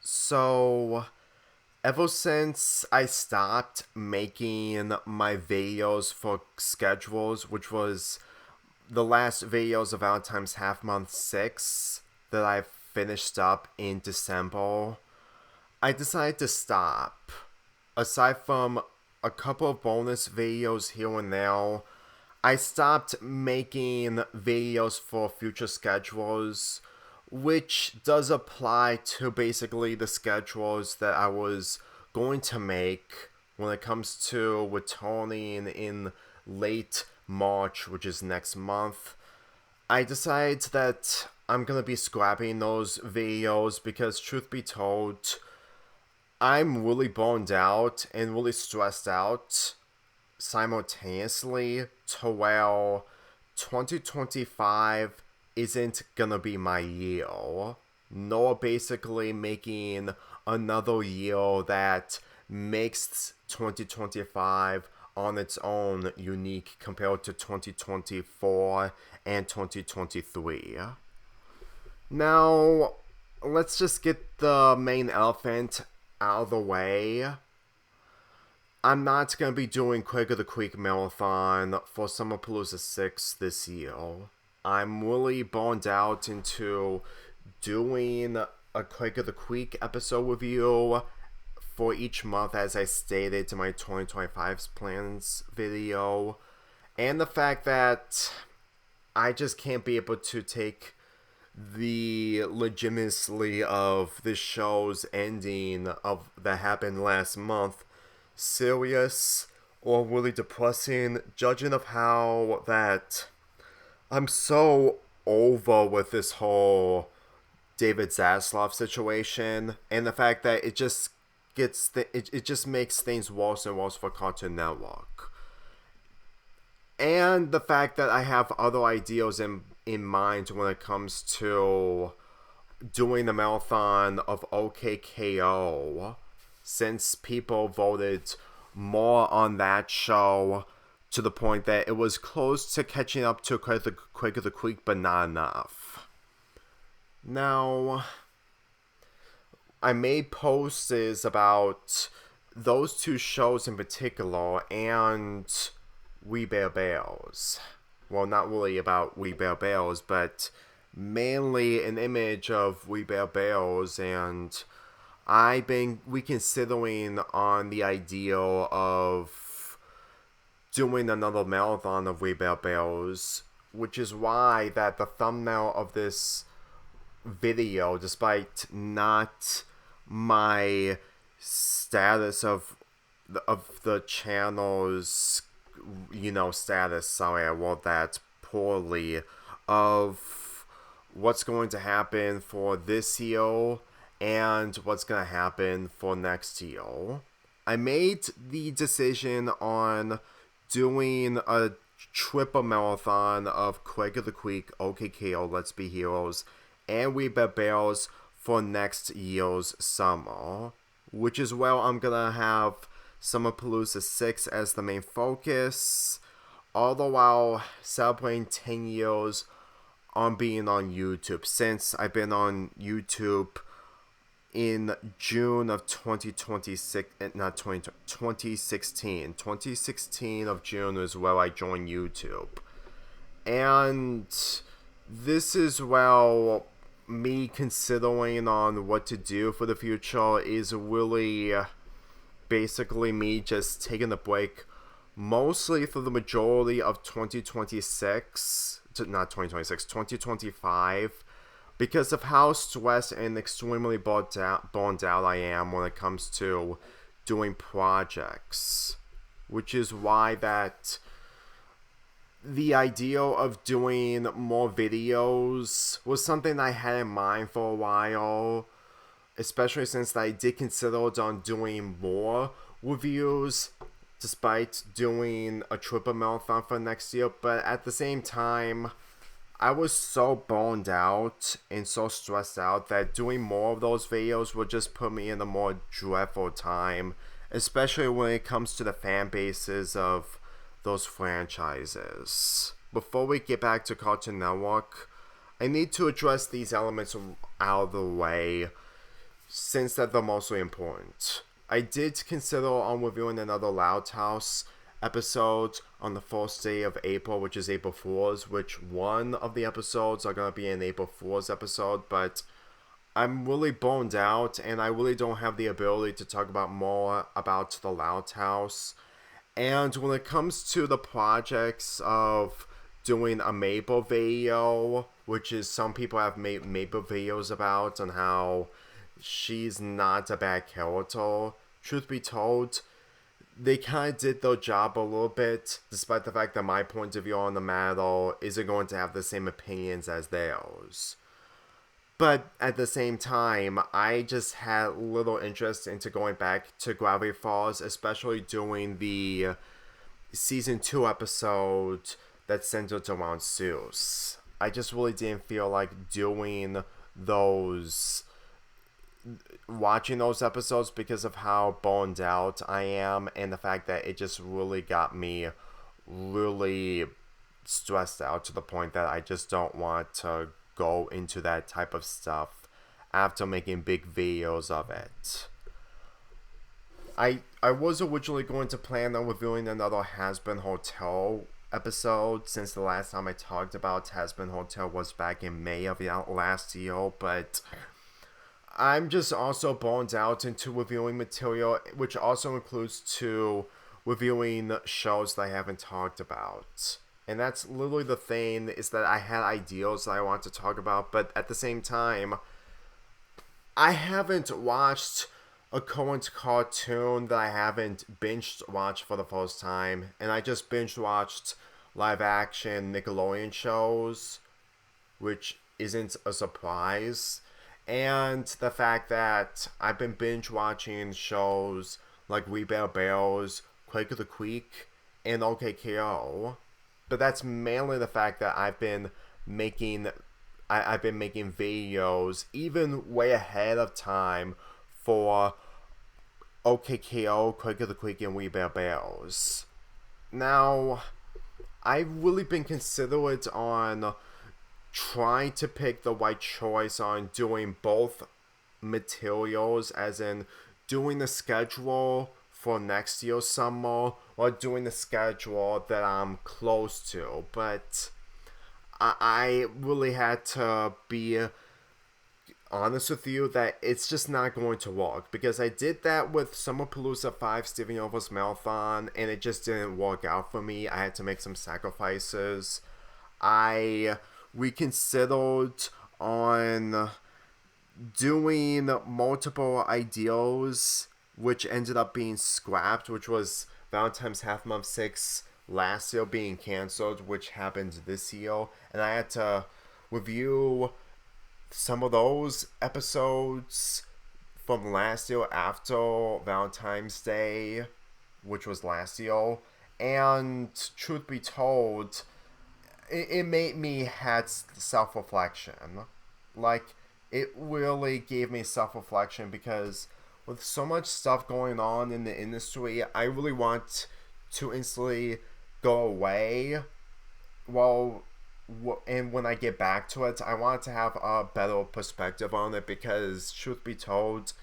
So, ever since I stopped making my videos for schedules, which was the last videos of Valentine's Half Month 6 that I finished up in December, I decided to stop. Aside from a couple of bonus videos here and there, I stopped making videos for future schedules, which does apply to basically the schedules that I was going to make when it comes to returning in late March, which is next month. I decided that I'm gonna be scrapping those videos because, truth be told, I'm really burned out and really stressed out simultaneously to where 2025 isn't gonna be my year, nor basically making another year that makes 2025 on its own unique compared to 2024 and 2023. Now, let's just get the main elephant out of the way. I'm not going to be doing Quake of the Creek Marathon for Summer Palooza 6 this year. I'm really burned out into doing a Quake of the Creek episode review for each month, as I stated in my 2025's plans video. And the fact that I just can't be able to take the legitimacy of this show's ending of that happened last month serious or really depressing, judging of how that I'm so over with this whole David Zaslav situation, and the fact that it just it just makes things worse and worse for Cartoon Network, and the fact that I have other ideas in mind when it comes to doing the marathon of OKKO, since people voted more on that show to the point that it was close to catching up to Quake of the Creek, but not enough. Now, I made posts about those two shows in particular and We Bear Bears. Well, not really about We Bear Bears, but mainly an image of We Bear Bears, and I've been reconsidering on the idea of doing another marathon of We Bear Bears, which is why that the thumbnail of this video, despite not my status of the channel's status, sorry, I wrote that poorly, of what's going to happen for this year and what's going to happen for next year. I made the decision on doing a triple marathon of Quake of the Creek, OKKO, Let's Be Heroes, and We Bet Bears for next year's summer, which is where I'm going to have Summer Palooza 6 as the main focus, all the while celebrating 10 years on being on YouTube, since I've been on YouTube in June of 2026, not 2016. 2016 of June is where I joined YouTube. And this is where me considering on what to do for the future is really basically me just taking a break mostly for the majority of 2025, because of how stressed and extremely burned out I am when it comes to doing projects, which is why that the idea of doing more videos was something I had in mind for a while, especially since I did consider on doing more reviews despite doing a triple marathon for next year. But at the same time, I was so burned out and so stressed out that doing more of those videos would just put me in a more dreadful time, especially when it comes to the fan bases of those franchises. Before we get back to Cartoon Network, I need to address these elements out of the way. since that they're mostly important. I did consider on reviewing another Loud House episode on the first day of April, which is April Fool's, which one of the episodes are going to be an April Fool's episode, but I'm really boned out, and I really don't have the ability to talk about more about the Loud House. And when it comes to the projects of doing a Mabel video, which is some people have made Mabel videos about, and how she's not a bad character, truth be told, they kind of did their job a little bit, despite the fact that my point of view on the matter isn't going to have the same opinions as theirs. But at the same time, I just had little interest into going back to Gravity Falls, especially doing the season 2 episode that centered around Zeus. I just really didn't feel like doing watching those episodes because of how boned out I am, and the fact that it just really got me really stressed out to the point that I just don't want to go into that type of stuff after making big videos of it. I was originally going to plan on reviewing another Has-Been Hotel episode, since the last time I talked about Has-Been Hotel was back in May of last year, but I'm just also boned out into reviewing material, which also includes to reviewing shows that I haven't talked about. And that's literally the thing, is that I had ideas that I want to talk about, but at the same time, I haven't watched a current cartoon that I haven't binge watched for the first time, and I just binge watched live action Nickelodeon shows, which isn't a surprise. And the fact that I've been binge watching shows like We Bear Bears, Quake of the Creek, and OKKO. But that's mainly the fact that I've been making videos even way ahead of time for OKKO, Quake of the Creek, and We Bear Bears. Now, I've really been considerate on trying to pick the right choice on doing both materials, as in doing the schedule for next year's summer or doing the schedule that I'm close to. But I really had to be honest with you that it's just not going to work, because I did that with Summer Palooza 5 Steven Universe Marathon, and it just didn't work out for me. I had to make some sacrifices. I reconsidered on doing multiple ideas, which ended up being scrapped, which was Valentine's Half Month 6 last year being cancelled, which happened this year, and I had to review some of those episodes from last year after Valentine's Day, which was last year, and truth be told, it made me had self-reflection. Like, it really gave me self-reflection, because with so much stuff going on in the industry, I really want to instantly go away. And when I get back to it, I want to have a better perspective on it, because truth be told,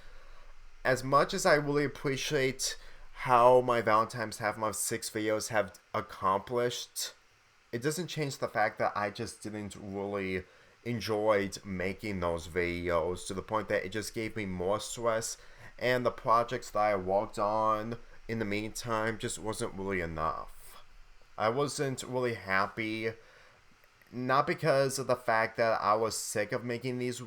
as much as I really appreciate how my Valentine's Half Month 6 videos have accomplished, it doesn't change the fact that I just didn't really enjoy making those videos, to the point that it just gave me more stress, and the projects that I worked on in the meantime just wasn't really enough. I wasn't really happy, not because of the fact that I was sick of making these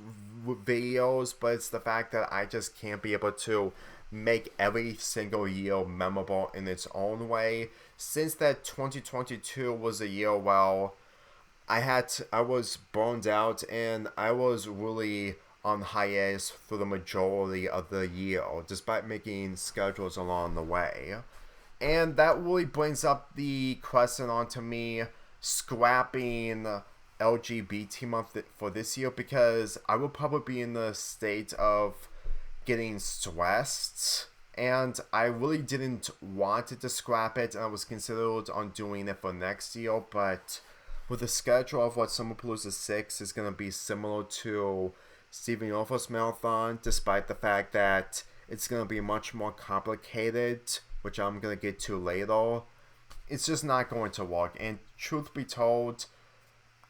videos, but it's the fact that I just can't be able to make every single year memorable in its own way. Since that 2022 was a year where I was burned out, and I was really on hiatus for the majority of the year, despite making schedules along the way. And that really brings up the question onto me scrapping LGBT month for this year, because I will probably be in the state of getting stressed, and I really didn't want to scrap it, and I was considered on doing it for next year, but with the schedule of what Summer Palooza 6 is going to be similar to Stephen Universe marathon, despite the fact that it's going to be much more complicated, which I'm going to get to later. It's just not going to work. And truth be told,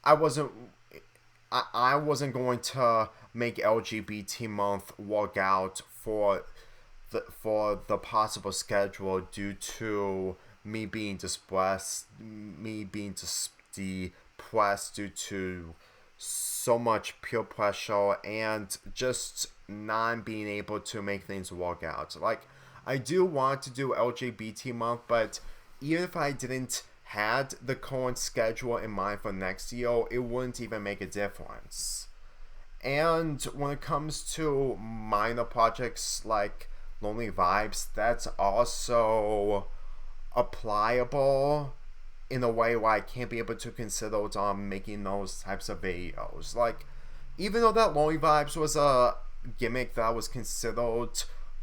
I wasn't going to make LGBT month work out for the possible schedule due to me being depressed due to so much peer pressure and just not being able to make things work out. Like, I do want to do LGBT month, but even if I didn't had the current schedule in mind for next year, it wouldn't even make a difference. And when it comes to minor projects like Lonely Vibes, that's also applicable in a way where I can't be able to consider making those types of videos. Like, even though that Lonely Vibes was a gimmick that was considered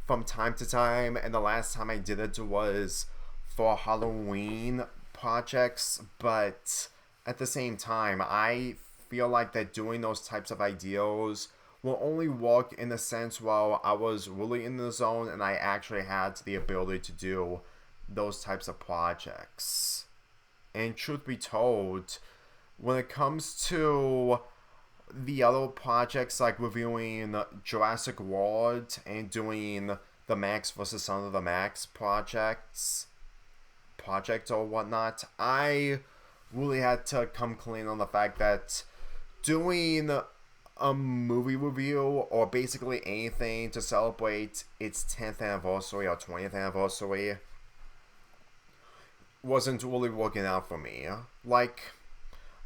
from time to time, and the last time I did it was for Halloween projects, but at the same time, I feel like that doing those types of ideas will only work in the sense where I was really in the zone and I actually had the ability to do those types of projects. And truth be told, when it comes to the other projects like reviewing Jurassic World and doing the Max vs. Son of the Max project or whatnot, I really had to come clean on the fact that doing a movie review or basically anything to celebrate its 10th anniversary or 20th anniversary wasn't really working out for me. Like,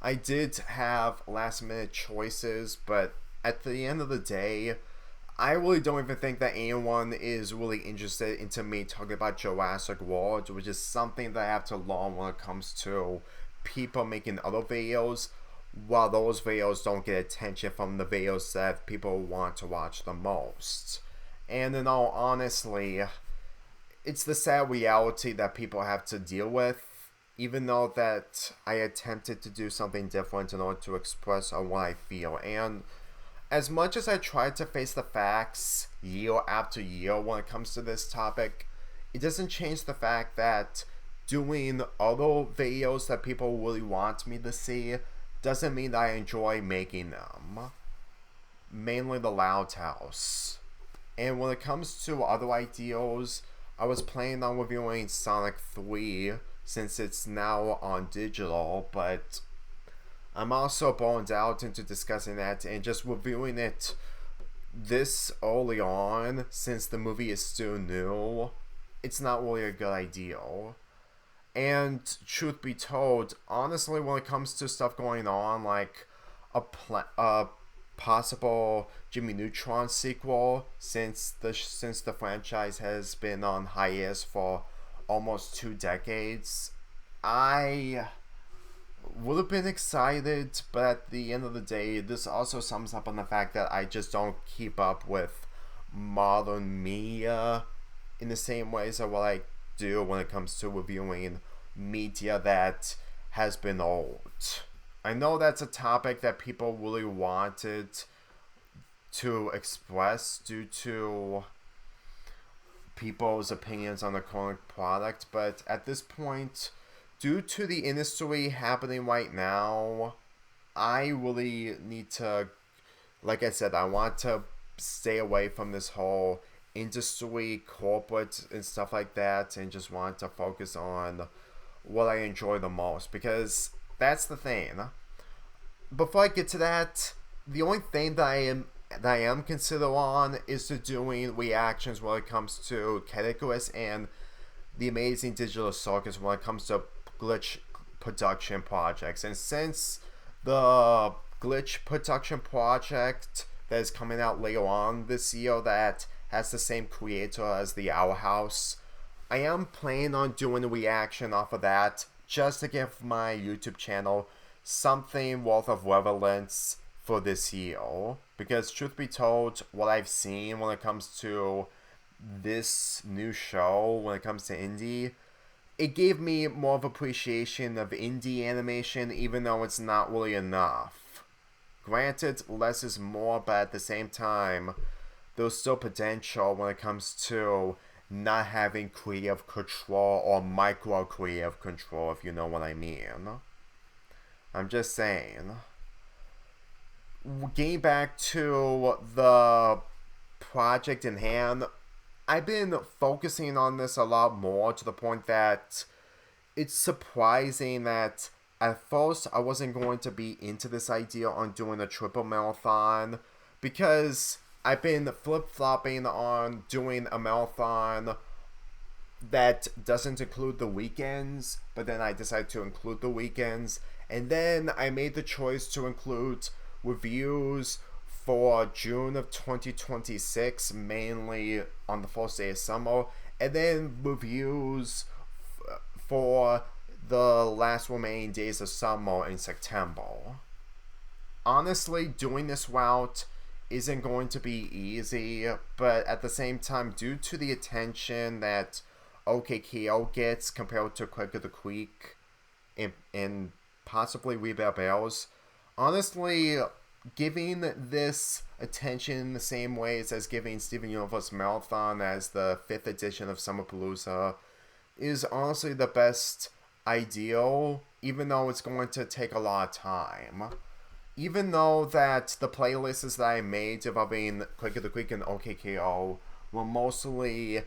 I did have last minute choices, but at the end of the day, I really don't even think that anyone is really interested into me talking about Jurassic World, which is something that I have to learn when it comes to people making other videos, while those videos don't get attention from the videos that people want to watch the most. And in all honesty, it's the sad reality that people have to deal with, even though that I attempted to do something different in order to express on what I feel. And as much as I tried to face the facts year after year when it comes to this topic, it doesn't change the fact that doing other videos that people really want me to see doesn't mean that I enjoy making them. Mainly the Loud House. And when it comes to other ideas, I was planning on reviewing Sonic 3 since it's now on digital, but I'm also burned out into discussing that and just reviewing it this early on since the movie is still new. It's not really a good idea. And truth be told, honestly, when it comes to stuff going on like a possible Jimmy Neutron sequel, since the franchise has been on hiatus for almost 2 decades, I would have been excited, but at the end of the day, this also sums up on the fact that I just don't keep up with modern media in the same ways as what I do when it comes to reviewing media that has been old. I know that's a topic that people really wanted to express due to people's opinions on the current product, but at this point, due to the industry happening right now, I really need to, like I said, I want to stay away from this whole industry, corporate, and stuff like that, and just want to focus on what I enjoy the most, because that's the thing. Before I get to that, the only thing that I am considered on is to doing reactions when it comes to Categories and the Amazing Digital Circus when it comes to glitch production projects. And since the glitch production project that is coming out later on this year that has the same creator as the Owl House, I am planning on doing a reaction off of that just to give my YouTube channel something worth of relevance for this year. Because truth be told, what I've seen when it comes to this new show, when it comes to indie, it gave me more of appreciation of indie animation, even though it's not really enough. Granted, less is more, but at the same time, there's still potential when it comes to not having creative control or micro creative control, if you know what I mean. I'm just saying. Getting back to the project in hand, I've been focusing on this a lot more to the point that it's surprising that at first I wasn't going to be into this idea on doing a triple marathon because I've been flip-flopping on doing a marathon that doesn't include the weekends, but then I decided to include the weekends, and then I made the choice to include reviews for June of 2026, mainly on the first day of summer, and then reviews for the last remaining days of summer in September. Honestly, doing this route isn't going to be easy, but at the same time, due to the attention that OKKO gets compared to Quick of the Creek and possibly We Bear Bears, honestly, giving this attention in the same ways as giving Steven Universe Marathon as the 5th edition of Summer Palooza is honestly the best ideal, even though it's going to take a lot of time. Even though that the playlists that I made involving Quick of the Creek and OKKO were mostly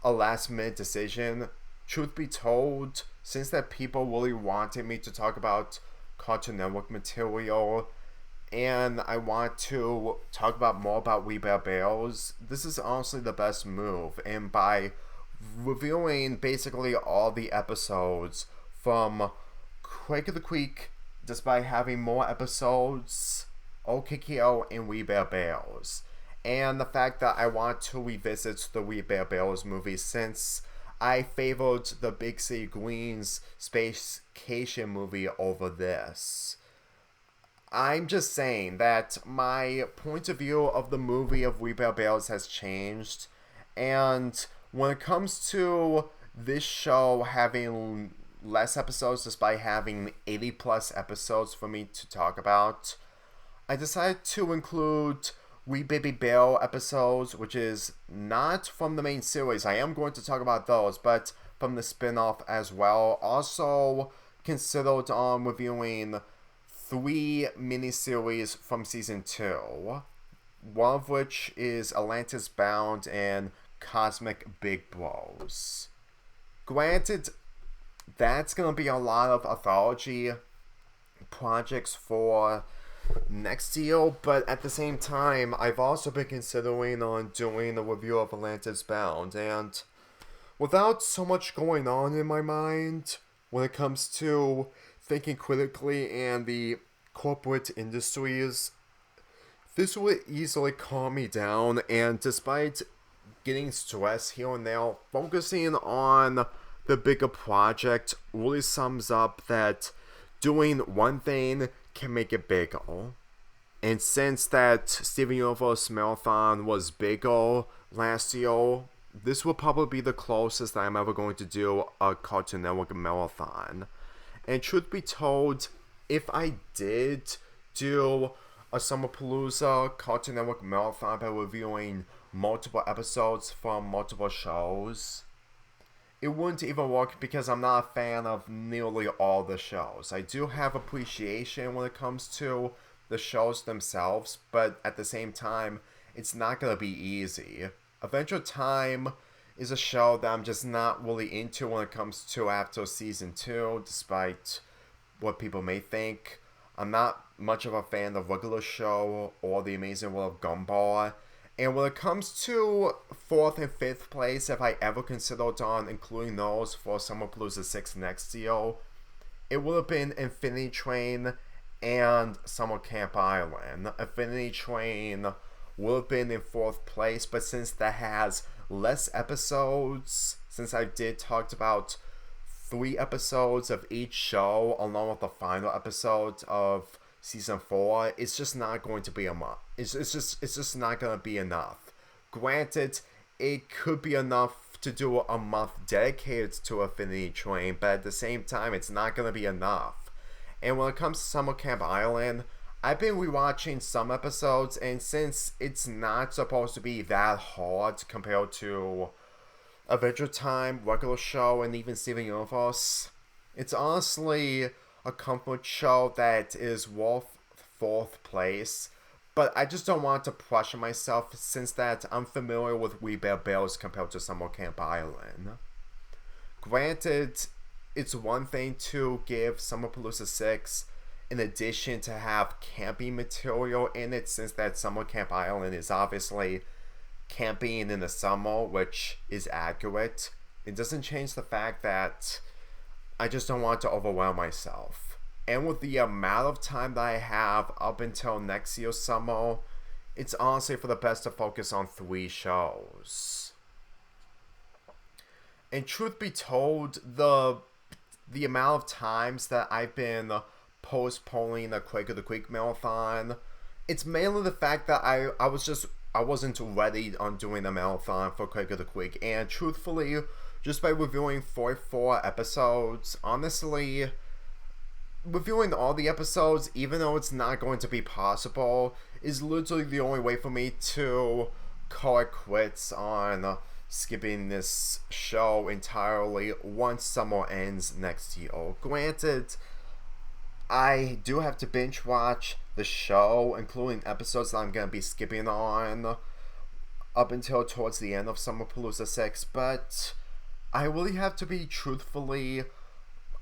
a last-minute decision, truth be told, since that people really wanted me to talk about Cartoon Network material, and I want to talk about more about We Bear Bears, this is honestly the best move. And by reviewing basically all the episodes from Quake of the Creek, despite having more episodes, OKKO and We Bear Bears, and the fact that I want to revisit the We Bear Bears movie since I favored the Big City Greens Spacecation movie over this. I'm just saying that my point of view of the movie of We Bear Bears has changed, and when it comes to this show having less episodes despite having 80 plus episodes for me to talk about, I decided to include We Baby Bear episodes, which is not from the main series. I am going to talk about those, but from the spin-off as well. Also considered on reviewing 3 miniseries from season 2, one of which is Atlantis Bound and Cosmic Big Bros. Granted, that's going to be a lot of anthology projects for next year, but at the same time, I've also been considering on doing a review of Atlantis Bound, and without so much going on in my mind when it comes to thinking critically and the corporate industries, this would easily calm me down, and despite getting stressed here and there, focusing on the bigger project really sums up that doing one thing can make it bigger. And since that Steven Universe Marathon was bigger last year, this will probably be the closest that I'm ever going to do a Cartoon Network Marathon. And truth be told, if I did do a Summer Palooza Cartoon Network Marathon by reviewing multiple episodes from multiple shows, it wouldn't even work because I'm not a fan of nearly all the shows. I do have appreciation when it comes to the shows themselves, but at the same time, it's not going to be easy. Adventure Time is a show that I'm just not really into when it comes to after season 2, despite what people may think. I'm not much of a fan of Regular Show or The Amazing World of Gumball. And when it comes to 4th and 5th place, if I ever considered on including those for Summer Palooza 6 next year, it would have been Infinity Train and Summer Camp Island. Infinity Train would have been in 4th place, but since that has less episodes, since I did talk about 3 episodes of each show along with the final episode of season 4, it's just not going to be a month. It's just not going to be enough. Granted, it could be enough to do a month dedicated to Infinity Train, but at the same time, it's not going to be enough. And when it comes to Summer Camp Island, I've been rewatching some episodes, and since it's not supposed to be that hard compared to Adventure Time, regular show, and even Steven Universe, it's honestly a comfort show that is worth fourth place. But I just don't want to pressure myself since that I'm familiar with We Bear Bears compared to Summer Camp Island. Granted, it's one thing to give Summer Palooza 6 in addition to have camping material in it, since that Summer Camp Island is obviously camping in the summer, which is accurate. It doesn't change the fact that I just don't want to overwhelm myself. And with the amount of time that I have up until next year's summer, it's honestly for the best to focus on 3 shows. And truth be told, the amount of times that I've been postponing the Quake of the Creek marathon, it's mainly the fact that I wasn't ready on doing the marathon for Quake of the Creek. And truthfully, just by reviewing 44 episodes, honestly, reviewing all the episodes, even though it's not going to be possible, is literally the only way for me to call it quits on skipping this show entirely once summer ends next year. Granted, I do have to binge watch the show, including episodes that I'm going to be skipping on up until towards the end of Summer Palooza 6, but I really have to be truthfully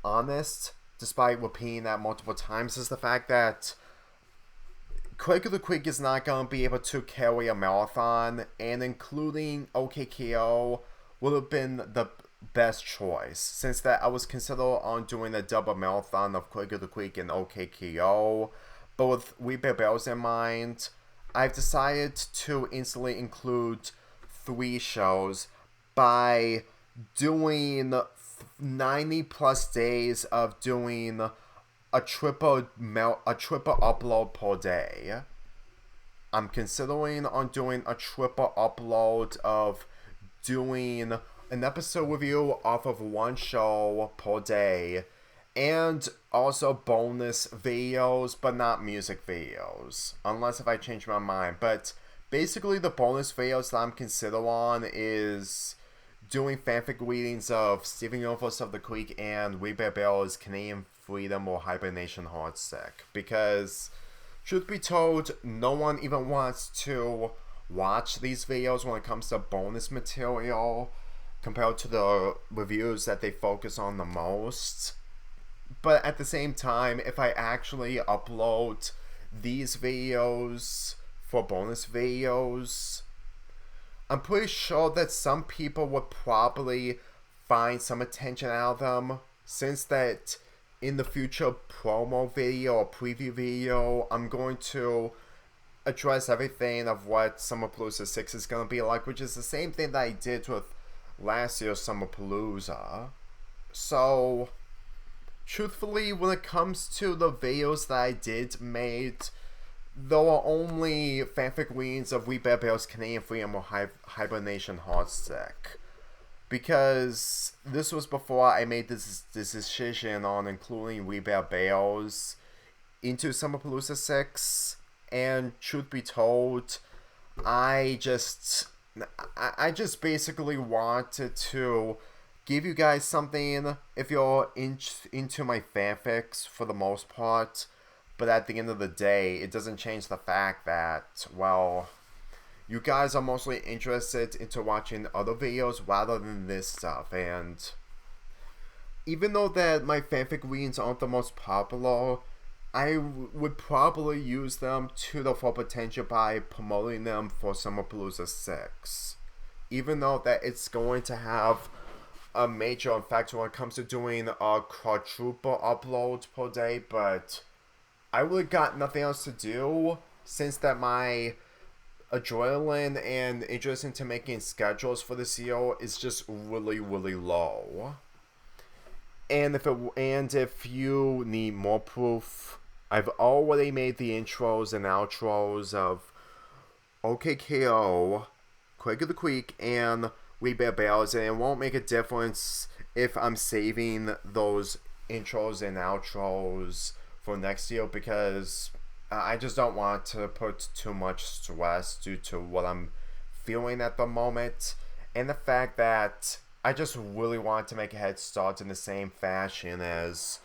honest, despite repeating that multiple times, is the fact that Quake of the Creek is not going to be able to carry a marathon, and including OKKO would have been the best choice, since that I was considering on doing a double marathon of Quake of the Creek and OKKO, but with We Bear Bears in mind, I've decided to instantly include 3 shows by doing 90 plus days of doing a triple upload per day. I'm considering on doing a triple upload of doing an episode review off of 1 show per day, and also bonus videos, but not music videos, unless if I change my mind. But basically the bonus videos that I'm considering on is doing fanfic readings of Steven Universe of the Creek and We Bear Bears Canadian Freedom or Hibernation Heartsick, because truth be told, no one even wants to watch these videos when it comes to bonus material compared to the reviews that they focus on the most. But at the same time, if I actually upload these videos for bonus videos, I'm pretty sure that some people would probably find some attention out of them, since that in the future promo video or preview video, I'm going to address everything of what Summer Palooza 6 is going to be like, which is the same thing that I did with last year's Summer Palooza. So, truthfully, when it comes to the videos that I did made, there were only fanfic readings of We Bear Bears Canadian Freedom or Hibernation Heartsick, because this was before I made this decision on including We Bear Bears into Summer Palooza 6, and truth be told, I just basically wanted to give you guys something if you're into my fanfics for the most part. But at the end of the day, it doesn't change the fact that, well, you guys are mostly interested into watching other videos rather than this stuff. And even though that my fanfic readings aren't the most popular, I would probably use them to the full potential by promoting them for Summer Palooza 6. Even though that it's going to have a major effect when it comes to doing a quadruple upload per day, but I really got nothing else to do, since that my adrenaline and interest into making schedules for this year is just really, really low. And if you need more proof, I've already made the intros and outros of OKKO, Quake of the Creek, and We Bear Bears, and it won't make a difference if I'm saving those intros and outros for next year because I just don't want to put too much stress due to what I'm feeling at the moment, and the fact that I just really want to make a head start in the same fashion as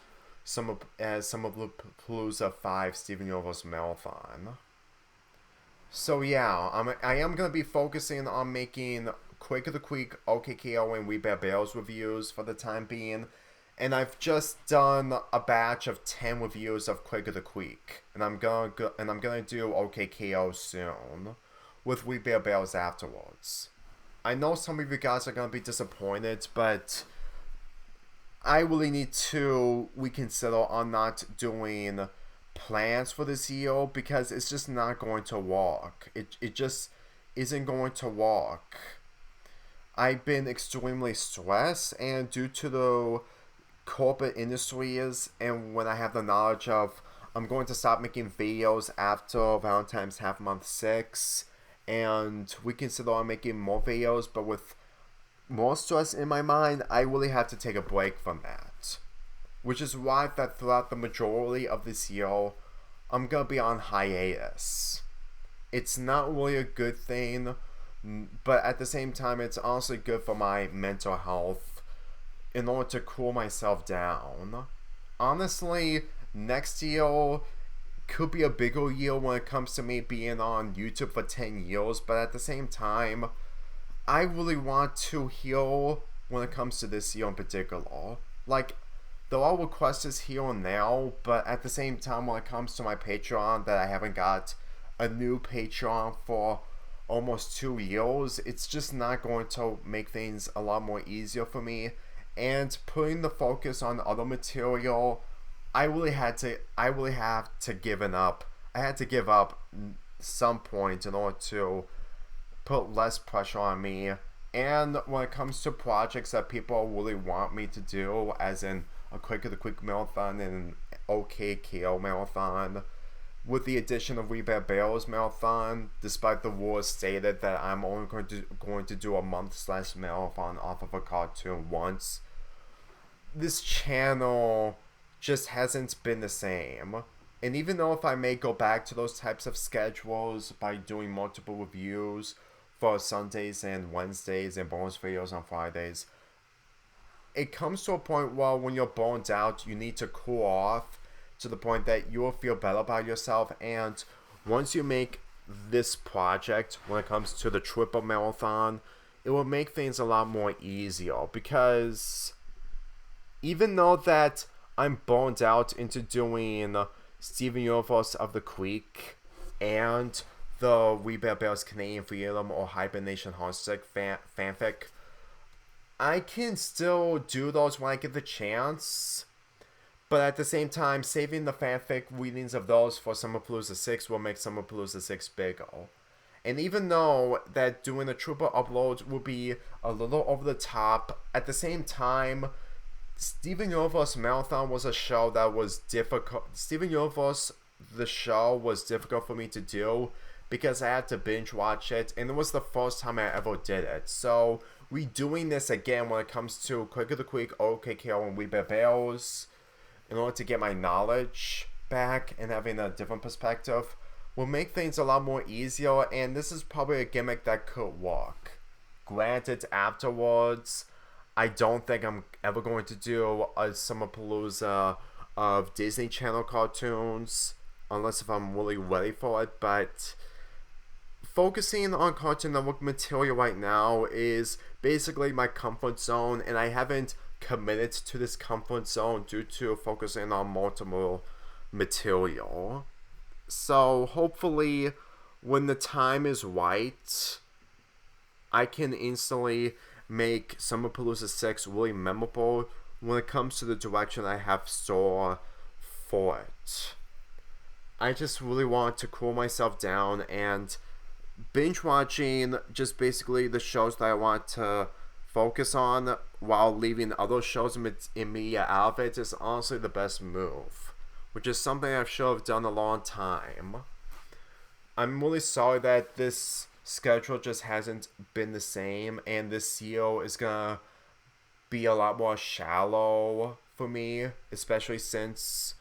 some of the Palooza 5 Steven Universe Marathon. So yeah, I am gonna be focusing on making Quick of the Quick, OKKO, and We Bear Bears reviews for the time being. And I've just done a batch of 10 reviews of Quick of the Quick, and I'm gonna do OKKO soon, with We Bear Bears afterwards. I know some of you guys are gonna be disappointed, but I really need to reconsider on not doing plans for this year because it's just not going to work. It just isn't going to work. I've been extremely stressed, and due to the corporate industries, and when I have the knowledge of I'm going to stop making videos after Valentine's half month 6, and we consider on making more videos, but with more stress in my mind, I really have to take a break from that. Which is why that throughout the majority of this year, I'm gonna be on hiatus. It's not really a good thing, but at the same time, it's also good for my mental health in order to cool myself down. Honestly, next year could be a bigger year when it comes to me being on YouTube for 10 years, but at the same time, I really want to heal when it comes to this year in particular. Like, there are requests here and now, but at the same time, when it comes to my Patreon, that I haven't got a new Patreon for almost 2 years, it's just not going to make things a lot more easier for me. And putting the focus on other material, I really have to give it up. I had to give up some point in order to put less pressure on me. And when it comes to projects that people really want me to do, as in a Quick of the Quick marathon and an OKKO marathon, with the addition of We Bear Bears marathon, despite the rules stated that I'm only going to do a month/marathon off of a cartoon once, this channel just hasn't been the same. And even though if I may go back to those types of schedules by doing multiple reviews for Sundays and Wednesdays and bonus videos on Fridays, it comes to a point where when you're burned out, you need to cool off to the point that you will feel better about yourself. And once you make this project, when it comes to the triple marathon, it will make things a lot more easier, because even though that I'm burned out into doing Steven Universe of the Creek and the We Bear Bears Canadian Freedom or Hibernation Heartstick fanfic, I can still do those when I get the chance. But at the same time, saving the fanfic readings of those for Summer Palooza 6 will make Summer Palooza 6 bigger. And even though that doing the triple uploads will be a little over the top, at the same time, Steven Universe Marathon was a show that was difficult. Steven Universe, the show, was difficult for me to do because I had to binge watch it, and it was the first time I ever did it. So, redoing this again when it comes to Quick of the Quick, OKKO, and We Bear Bears, in order to get my knowledge back and having a different perspective, will make things a lot more easier, and this is probably a gimmick that could work. Granted, afterwards, I don't think I'm ever going to do a Summer Palooza of Disney Channel cartoons, unless if I'm really ready for it, but focusing on Cartoon Network material right now is basically my comfort zone, and I haven't committed to this comfort zone due to focusing on multiple material. So hopefully when the time is right, I can instantly make Summer Palooza 6 really memorable when it comes to the direction I have store for it. I just really want to cool myself down, and binge watching just basically the shows that I want to focus on while leaving other shows in media out of it is honestly the best move, which is something I should have done a long time. I'm really sorry that this schedule just hasn't been the same, and this year is gonna be a lot more shallow for me, especially since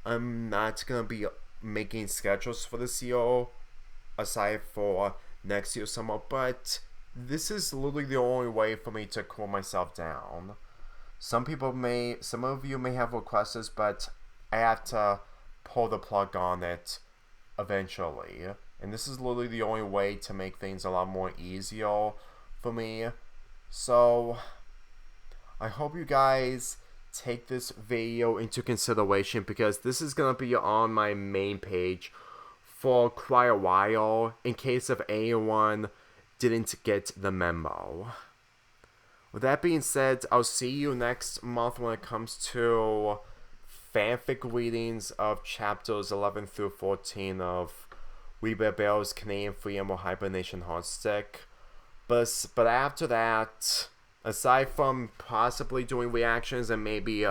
I'm not gonna be making schedules for this year aside for next year's summer, but this is literally the only way for me to cool myself down. Some of you may have requests, but I have to pull the plug on it eventually. And this is literally the only way to make things a lot more easier for me. So, I hope you guys take this video into consideration because this is going to be on my main page for quite a while in case if anyone didn't get the memo. With that being said, I'll see you next month when it comes to fanfic readings of chapters 11 through 14 of We Bear Bears Canadian Freedom or Hibernation Heartstick. But after that, aside from possibly doing reactions and maybe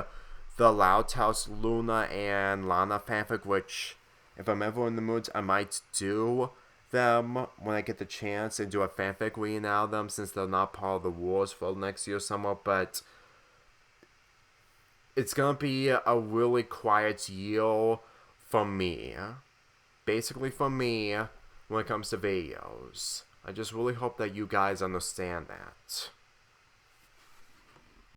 the Loud House Luna and Lana fanfic, which if I'm ever in the mood, I might do them when I get the chance and do a fanfic reading out of them since they're not part of the rules for next year somewhat, but it's gonna be a really quiet year for me. Basically for me when it comes to videos. I just really hope that you guys understand that.